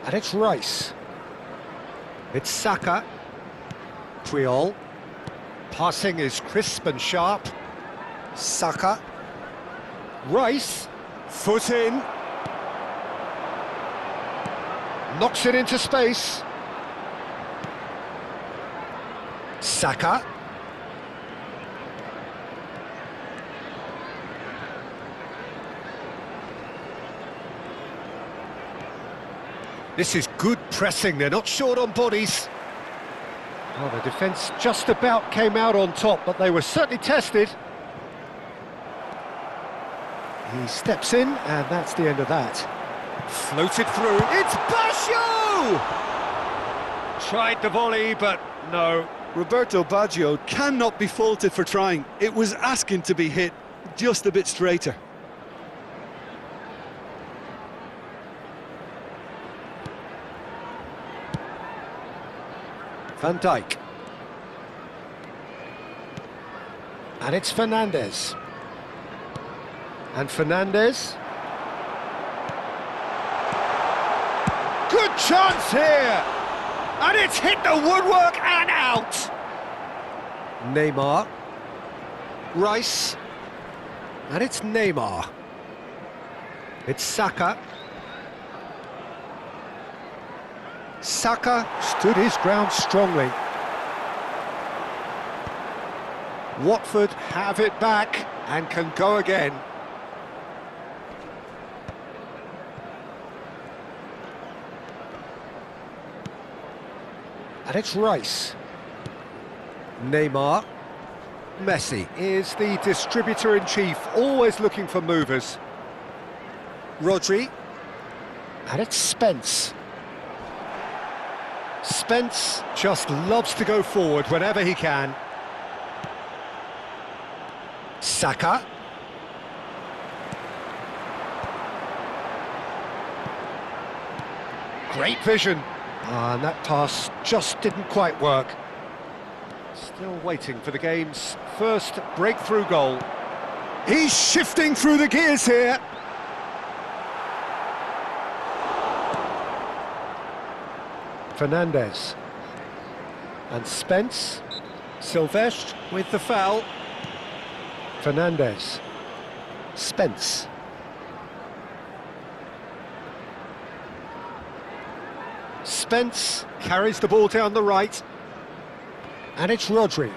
And it's Rice. It's Saka. Puyol. Passing is crisp and sharp. Saka. Rice. Foot in. Knocks it into space. Saka. This is good pressing, they're not short on bodies. Well, the defence just about came out on top, but they were certainly tested. He steps in, and that's the end of that. Floated through, it's Baggio! Tried the volley, but no. Roberto Baggio cannot be faulted for trying. It was asking to be hit just a bit straighter. Van Dijk. And it's Fernandes. And Fernandes. Good chance here! And it's hit the woodwork and out! Neymar. Rice. And it's Neymar. It's Saka. Saka stood his ground strongly. Watford have it back and can go again. And it's Rice. Neymar. Messi is the distributor-in-chief, always looking for movers. Rodri. And it's Spence. Spence just loves to go forward whenever he can. Saka. Great vision. And that pass just didn't quite work. Still waiting for the game's first breakthrough goal. He's shifting through the gears here. Fernandes. And Spence. Silvestre with the foul. Fernandes. Spence. Spence carries the ball down the right. And it's Rodri.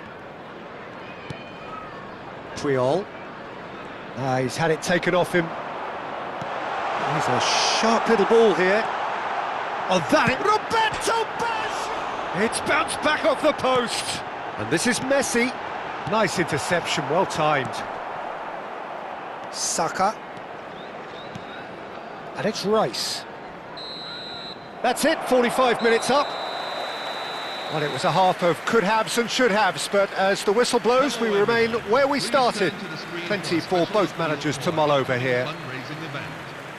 Puyol. He's had it taken off him. He's a sharp little ball here. Oh, that it... Roberto Baggio! It's bounced back off the post. And this is Messi. Nice interception, well timed. Saka. And it's Rice. That's it, 45 minutes up. Well, it was a half of could-haves and should-haves, but as the whistle blows, we remain where we started. Plenty for both managers to mull over here.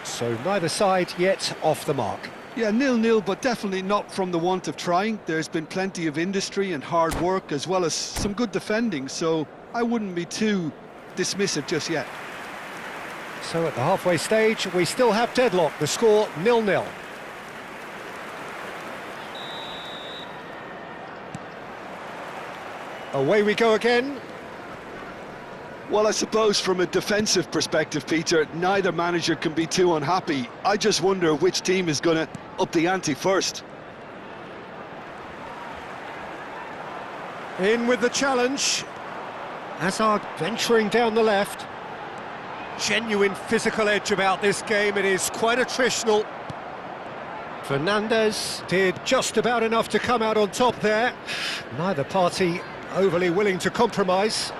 So neither side yet off the mark. Yeah, 0-0, but definitely not from the want of trying. There's been plenty of industry and hard work, as well as some good defending, so I wouldn't be too dismissive just yet. So at the halfway stage, we still have deadlock, the score 0-0. Away we go again. Well, I suppose from a defensive perspective, Peter, neither manager can be too unhappy. I just wonder which team is going to up the ante first. In with the challenge. Hazard venturing down the left. Genuine physical edge about this game, it is quite attritional. Fernandes did just about enough to come out on top there. Neither party overly willing to compromise.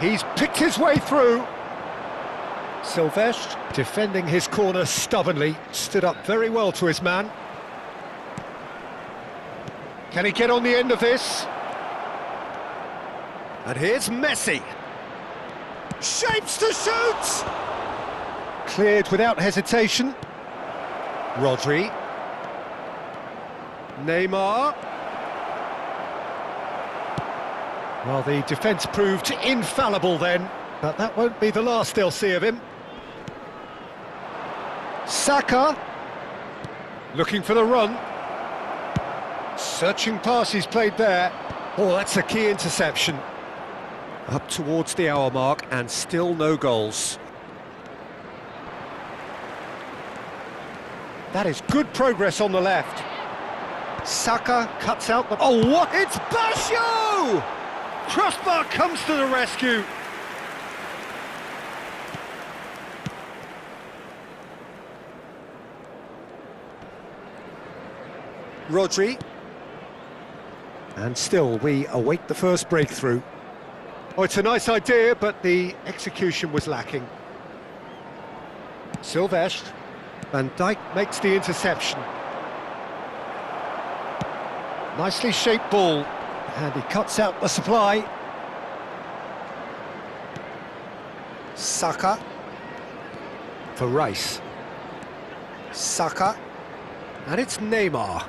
He's picked his way through. Silvestre, defending his corner stubbornly, stood up very well to his man. Can he get on the end of this? And here's Messi. Shapes to shoot! Cleared without hesitation. Rodri. Neymar. Well, the defence proved infallible then, but that won't be the last they'll see of him. Saka, Looking for the run. Searching pass he's played there. Oh, that's a key interception. Up towards the hour mark and still no goals. That is good progress on the left. Saka cuts out the... Oh, what? It's Basho! Crossbar comes to the rescue. Rodri. And still, we await the first breakthrough. Oh, it's a nice idea, but the execution was lacking. Silvestre. Van Dijk makes the interception. Nicely shaped ball. And he cuts out the supply. Saka. For Rice. Saka. And it's Neymar.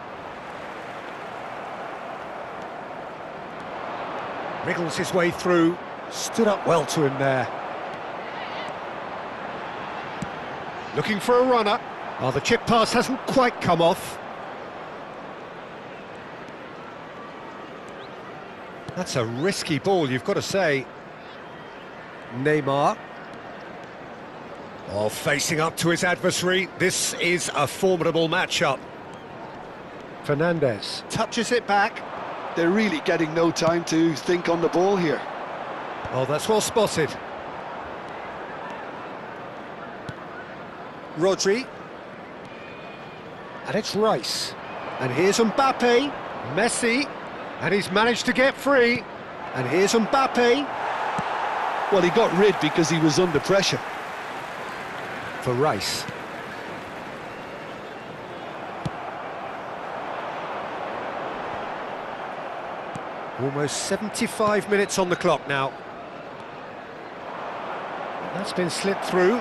Wriggles his way through, stood up well to him there. Looking for a runner. Oh, the chip pass hasn't quite come off. That's a risky ball, you've got to say. Neymar. Oh, facing up to his adversary. This is a formidable matchup. Fernandes touches it back. They're really getting no time to think on the ball here. Oh, that's well spotted. Rodri. And it's Rice. And here's Mbappe. Messi. And he's managed to get free. And here's Mbappe. Well, he got rid because he was under pressure. For Rice. Almost 75 minutes on the clock now. That's been slipped through.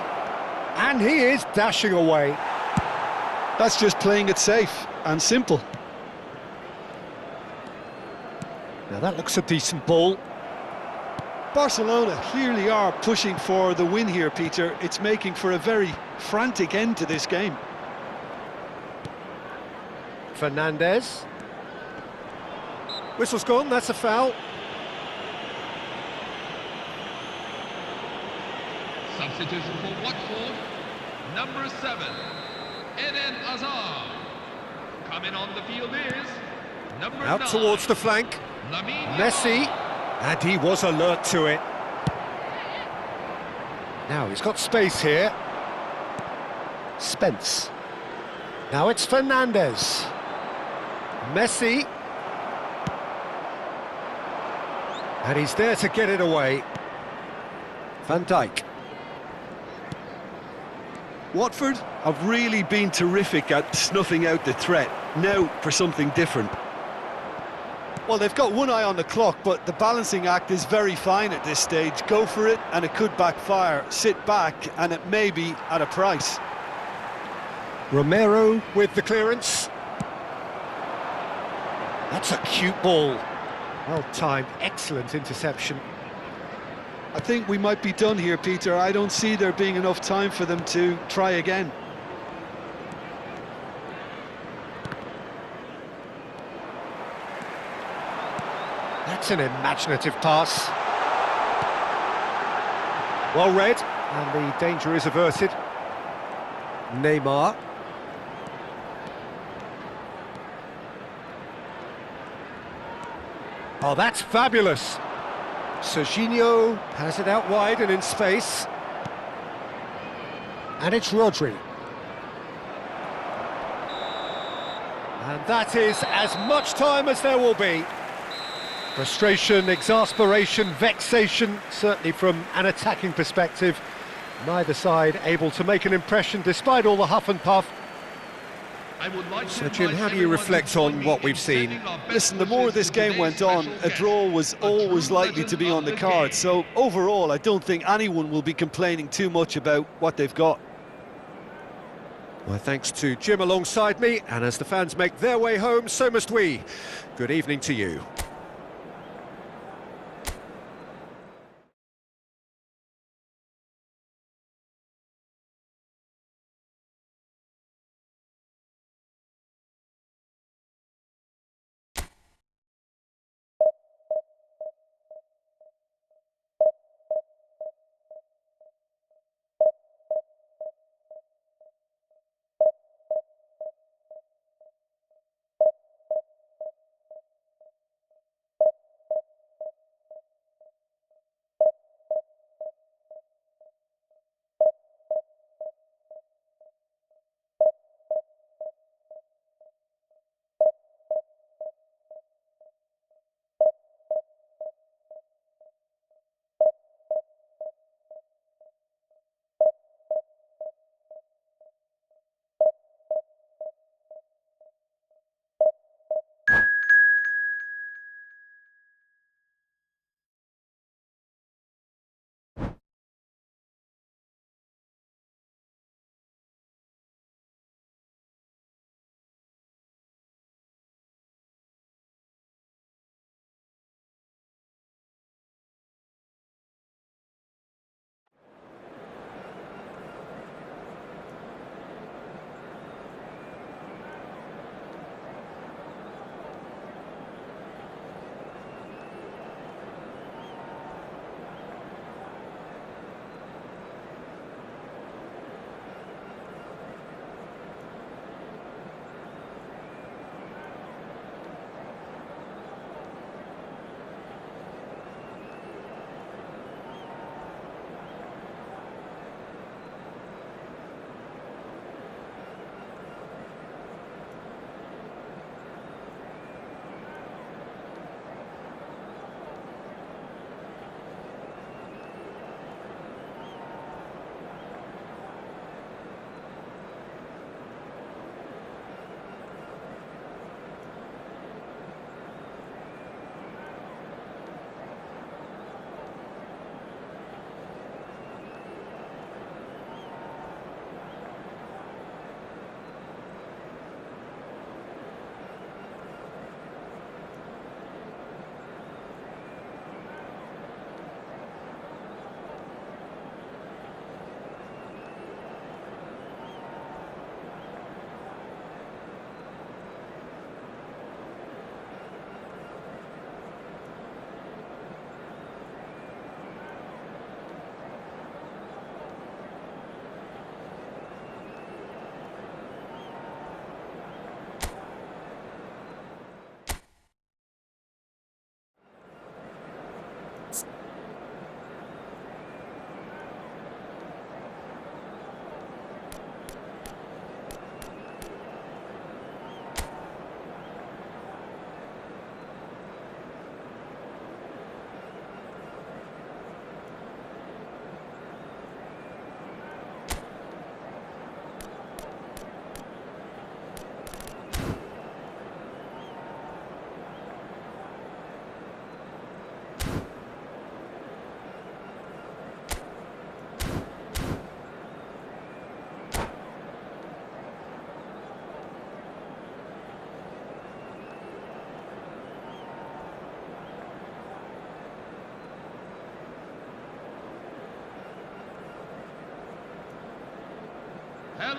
And he is dashing away. That's just playing it safe and simple. Now that looks a decent ball. Barcelona clearly are pushing for the win here, Peter. It's making for a very frantic end to this game. Fernandes. Whistle's gone, that's a foul. Substitution for Watford, number 7, Eden Hazard. Coming on the field is number 9. Out towards the flank. Lamine Messi. And he was alert to it. Now he's got space here. Spence. Now it's Fernandes. Messi. And he's there to get it away. Van Dijk. Watford have really been terrific at snuffing out the threat. Now for something different. Well, they've got one eye on the clock, but the balancing act is very fine at this stage. Go for it, and it could backfire. Sit back, and it may be at a price. Romero with the clearance. That's a cute ball. Well-timed, excellent interception. I think we might be done here, Peter. I don't see there being enough time for them to try again. That's an imaginative pass. Well read, and the danger is averted. Neymar. Oh, that's fabulous. Serginho has it out wide and in space. And it's Rodri. And that is as much time as there will be. Frustration, exasperation, vexation, certainly from an attacking perspective. Neither side able to make an impression despite all the huff and puff. So Jim, how do you reflect on what we've seen? Listen, the more this game went on, a draw was always likely to be on the card. So overall, I don't think anyone will be complaining too much about what they've got. My thanks to Jim alongside me, and as the fans make their way home, so must we. Good evening to you.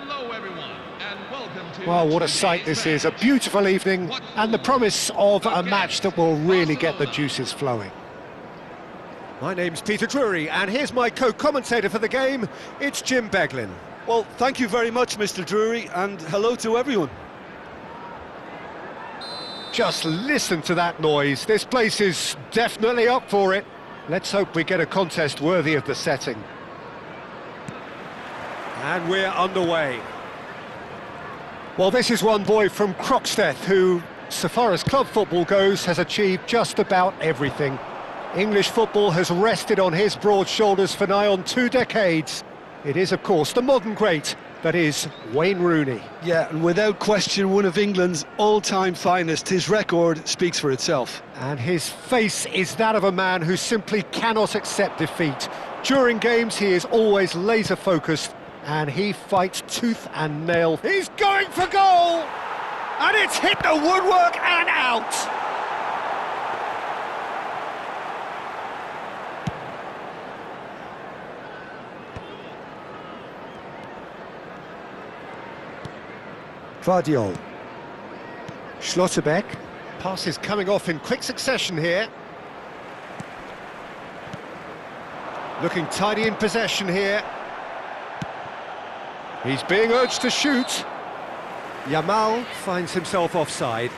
Hello, everyone, and welcome to. Well, what a sight this is. A beautiful evening and the promise of a match that will really get the juices flowing. My name's Peter Drury, and here's my co-commentator for the game. It's Jim Beglin. Well, thank you very much, Mr. Drury, and hello to everyone. Just listen to that noise. This place is definitely up for it. Let's hope we get a contest worthy of the setting. And we're underway. Well, this is one boy from Croxteth who, so far as club football goes, has achieved just about everything. English football has rested on his broad shoulders for nigh on 2 decades. It is, of course, the modern great that is Wayne Rooney. Yeah, and without question, one of England's all-time finest. His record speaks for itself. And his face is that of a man who simply cannot accept defeat. During games, he is always laser-focused, and he fights tooth and nail. He's going for goal! And it's hit the woodwork and out! Vardiol. Schlotterbeck. Passes coming off in quick succession here. Looking tidy in possession here. He's being urged to shoot. Yamal finds himself offside.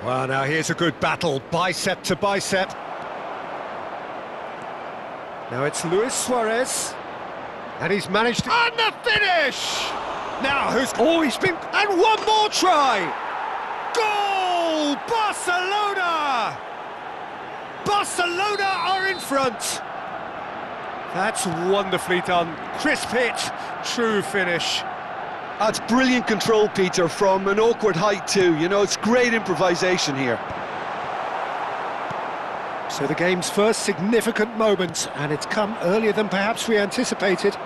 Well, now here's a good battle, bicep to bicep. Now it's Luis Suarez. And he's managed to... And the finish! Now who's... Oh, he's been... And one more try! Goal! Barcelona! Barcelona are in front. That's wonderfully done. Crisp hit, true finish. That's brilliant control, Peter, from an awkward height too. You know, it's great improvisation here. So the game's first significant moment, and it's come earlier than perhaps we anticipated.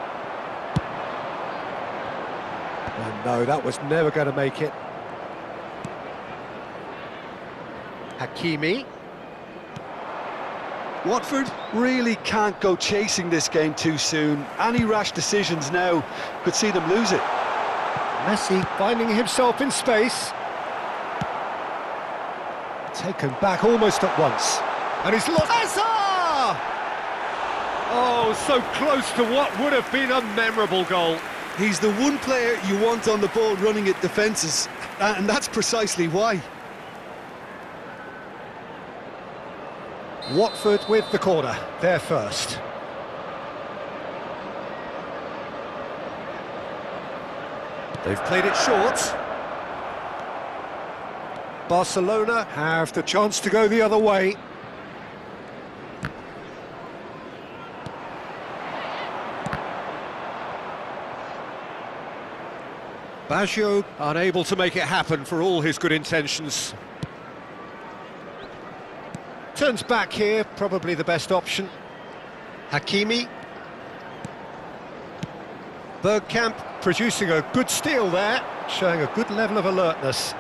Oh no, that was never going to make it. Hakimi. Watford really can't go chasing this game too soon. Any rash decisions now could see them lose it. Messi finding himself in space. Taken back almost at once. And he's lost. Hazard! Oh, so close to what would have been a memorable goal. He's the one player you want on the ball running at defences, and that's precisely why. Watford with the corner, they're first. They've played it short. Barcelona have the chance to go the other way. Baggio unable to make it happen for all his good intentions. Turns back here, probably the best option. Hakimi. Bergkamp producing a good steal there, showing a good level of alertness.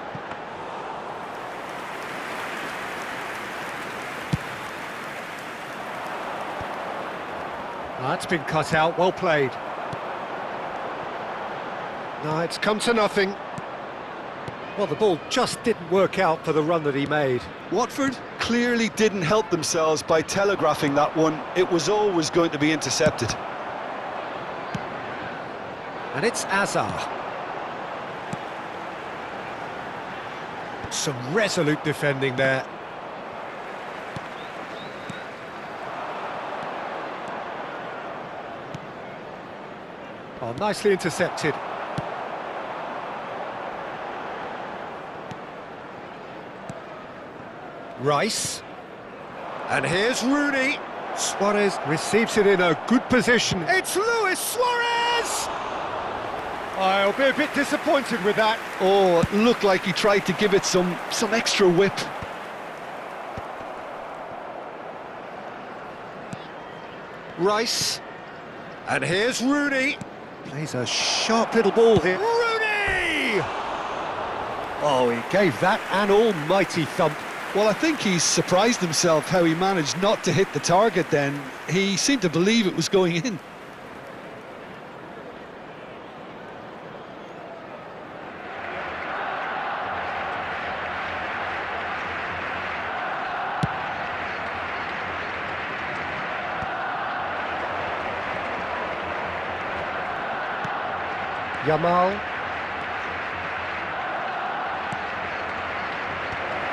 That's been cut out, well played. No, it's come to nothing. Well, the ball just didn't work out for the run that he made. Watford clearly didn't help themselves by telegraphing that one. It was always going to be intercepted. And it's Azar. Some resolute defending there. Oh, nicely intercepted. Rice. And here's Rooney. Suarez receives it in a good position. It's Luis Suarez! I'll be a bit disappointed with that. Oh, it looked like he tried to give it some extra whip. Rice. And here's Rooney. Plays a sharp little ball here. Rooney! Oh, he gave that an almighty thump. Well, I think he's surprised himself how he managed not to hit the target then. He seemed to believe it was going in. Yamal.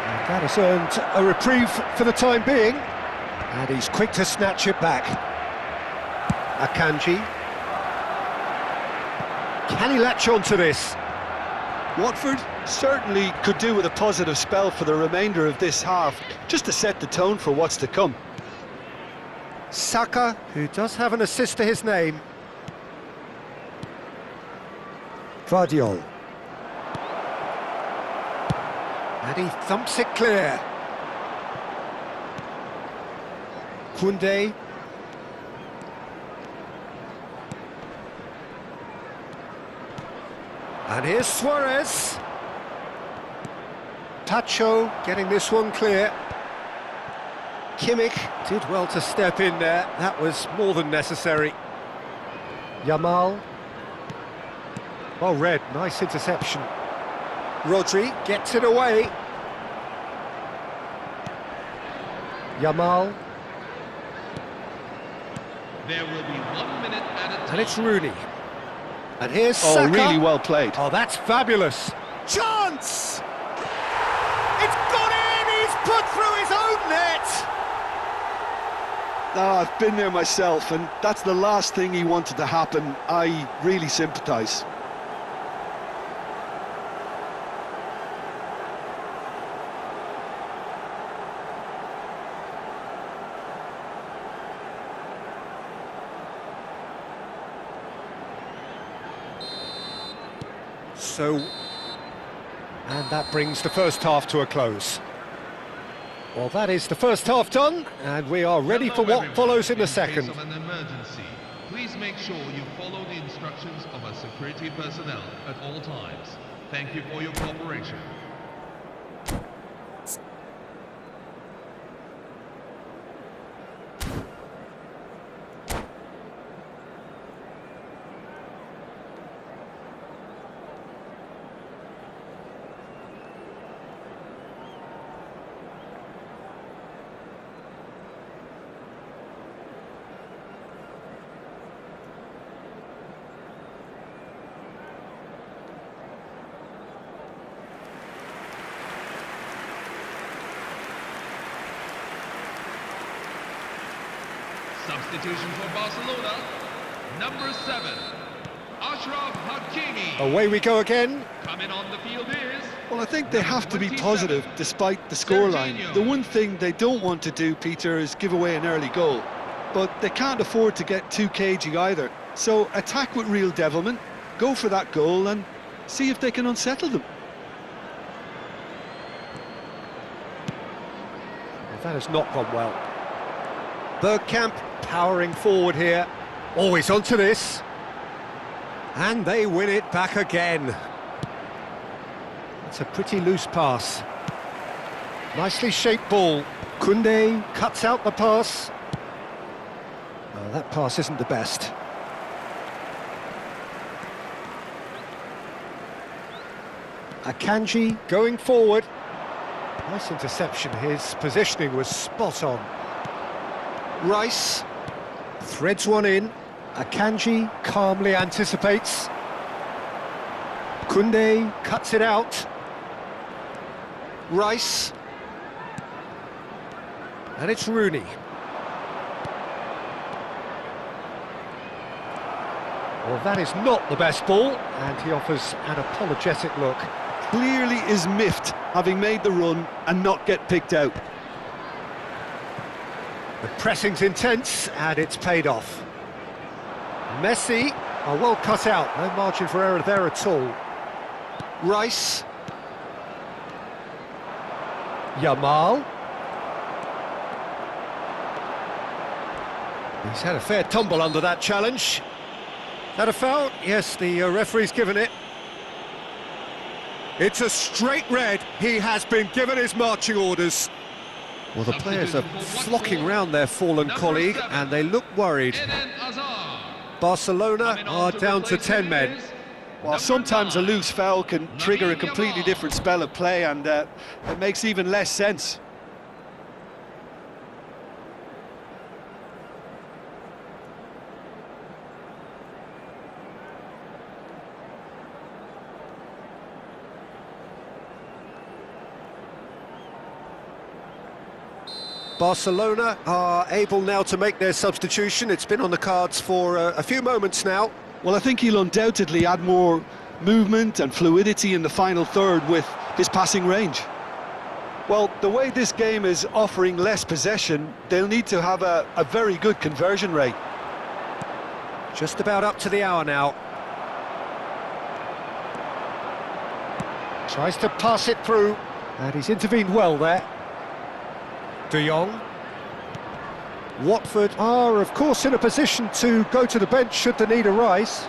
And that has earned a reprieve for the time being. And he's quick to snatch it back. Akanji. Can he latch on to this? Watford certainly could do with a positive spell for the remainder of this half, just to set the tone for what's to come. Saka, who does have an assist to his name. Guardiol. And he thumps it clear. Koundé. And here's Suarez. Tacho getting this one clear. Kimmich did well to step in there. That was more than necessary. Yamal. Well read, nice interception. Rodri gets it away. Yamal. There will be 1 minute at a time. And it's Rooney. And here's Oh, Saka. really well played. Oh, that's fabulous. Chance! It's gone in! He's put through his own net! Oh, I've been there myself, and that's the last thing he wanted to happen. I really sympathise. And that brings the first half to a close. Well, that is the first half done, and we are ready for what follows in the second. In case of an emergency, please make sure you follow the instructions of our security personnel at all times. Thank you for your cooperation. Substitution for Barcelona, number 7, Achraf Hakimi. Away we go again. Coming on the field is... Well, I think they have to be 27, positive despite the scoreline. Serginho. The one thing they don't want to do, Peter, is give away an early goal. But they can't afford to get too cagey either. So attack with real devilment, go for that goal and see if they can unsettle them. Well, that has not gone well. Bergkamp powering forward here. Always onto this. And they win it back again. It's a pretty loose pass. Nicely shaped ball. Koundé cuts out the pass. Oh, that pass isn't the best. Akanji going forward. Nice interception. His positioning was spot on. Rice threads one in. Akanji calmly anticipates. Koundé cuts it out. Rice. And it's Rooney. Well, that is not the best ball, and he offers an apologetic look. Clearly is miffed, having made the run and not get picked out. The pressing's intense, and it's paid off. Messi are well cut out, no margin for error there at all. Rice. Yamal. He's had a fair tumble under that challenge. That a foul? Yes, the referee's given it. It's a straight red. He has been given his marching orders. Well, the players are flocking round their fallen colleague, and they look worried. Eden Hazard. Barcelona are down to 10 men. Well, sometimes a loose foul can trigger a completely different spell of play, and it makes even less sense. Barcelona are able now to make their substitution. It's been on the cards for a few moments now. Well, I think he'll undoubtedly add more movement and fluidity in the final third with his passing range. Well, the way this game is offering less possession, they'll need to have a very good conversion rate. Just about up to the hour now. Tries to pass it through, and he's intervened well there. De Jong. Watford are, of course, in a position to go to the bench should the need arise.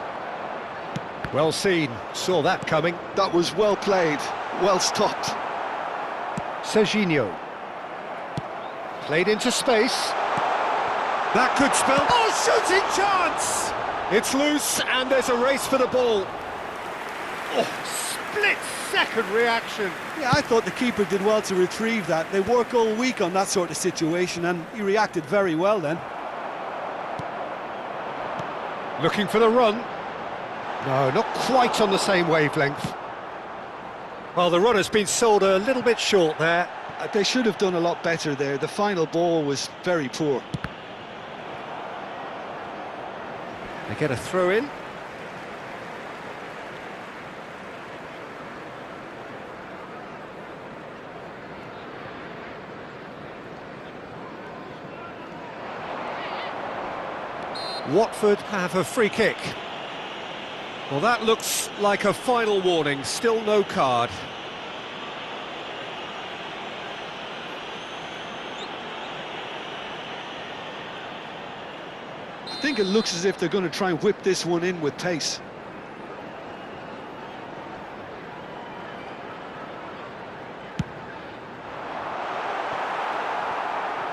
Well seen, saw that coming. That was well played, well stopped. Serginho. Played into space. That could spell... Oh, shooting chance! It's loose, and there's a race for the ball. Oh, split-second reaction. Yeah, I thought the keeper did well to retrieve that. They work all week on that sort of situation, and he reacted very well then. Looking for the run. No, not quite on the same wavelength. Well, the run has been sold a little bit short there. They should have done a lot better there. The final ball was very poor. They get a throw in. Watford have a free kick. Well, that looks like a final warning, still no card. I think it looks as if they're going to try and whip this one in with pace.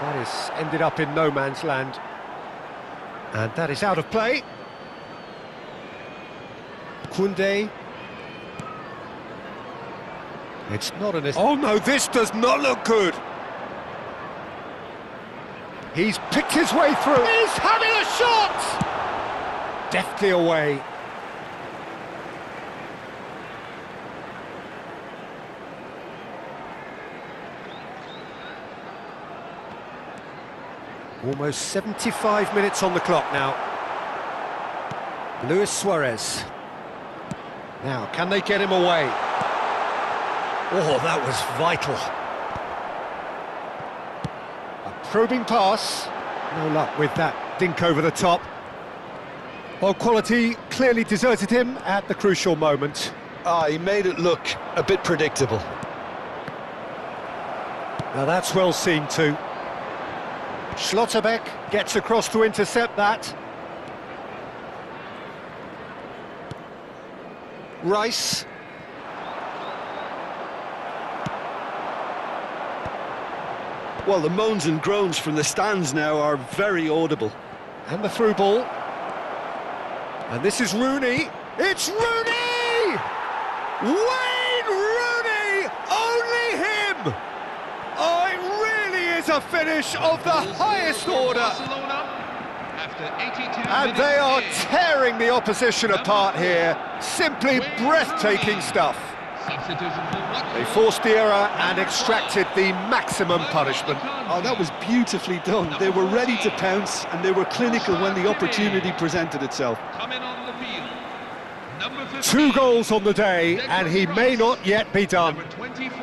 That is ended up in no man's land. And that is out of play. Koundé. It's not an... Oh no, this does not look good. He's picked his way through. He's having a shot! Deftly away. Almost 75 minutes on the clock now. Luis Suarez. Now, can they get him away? Oh, that was vital. A probing pass. No luck with that dink over the top. Well, quality clearly deserted him at the crucial moment. He made it look a bit predictable. Now that's well seen too. Schlotterbeck gets across to intercept that. Rice. Well, the moans and groans from the stands now are very audible. And the through ball. And this is Rooney. It's Rooney! Wayne Rooney! Only him! Oh, it really is a finish of the highest order. Barcelona, after 82 And they are tearing the opposition apart here. Simply breathtaking stuff. Substitution for Watford. They forced the error and extracted the maximum punishment. Oh, that was beautifully done. They were ready to pounce, and they were clinical when the opportunity presented itself. Coming on the field, number 15, 2 goals on the day, and he may not yet be done. number 24,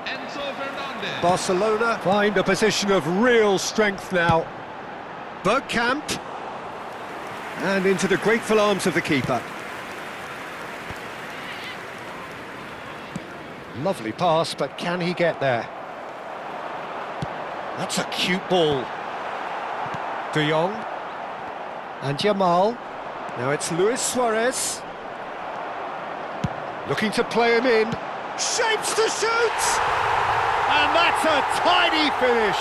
Enzo Fernandez. Barcelona find a position of real strength now. Bergkamp. And into the grateful arms of the keeper. Lovely pass, but can he get there? That's a cute ball. De Jong. And Jamal. Now it's Luis Suarez. Looking to play him in. Shapes to shoot! And that's a tidy finish.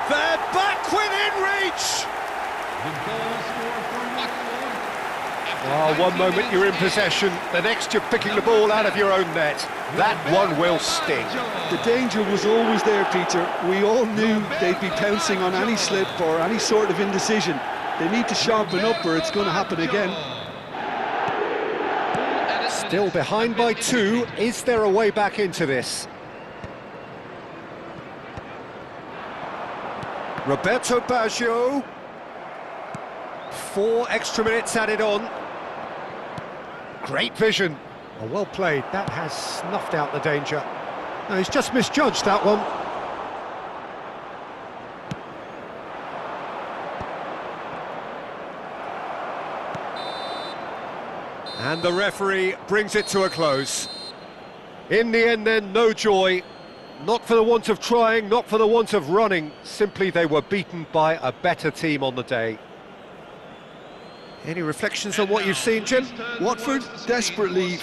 They're back within reach. The goal scorer for Watford. After Oh, 90 one moment minutes you're in of possession, the next you're picking the ball out of your own net. That one will sting. The danger was always there, Peter. We all knew they'd be pouncing on any slip or any sort of indecision. They need to sharpen up or it's going to happen again. Still behind by 2. Is there a way back into this? Roberto Baggio. 4 extra minutes added on. Great vision. Oh, well played. That has snuffed out the danger. No, he's just misjudged that one. And the referee brings it to a close. In the end then, no joy. Not for the want of trying, not for the want of running. Simply they were beaten by a better team on the day. Any reflections on what you've seen, Jim? Watford desperately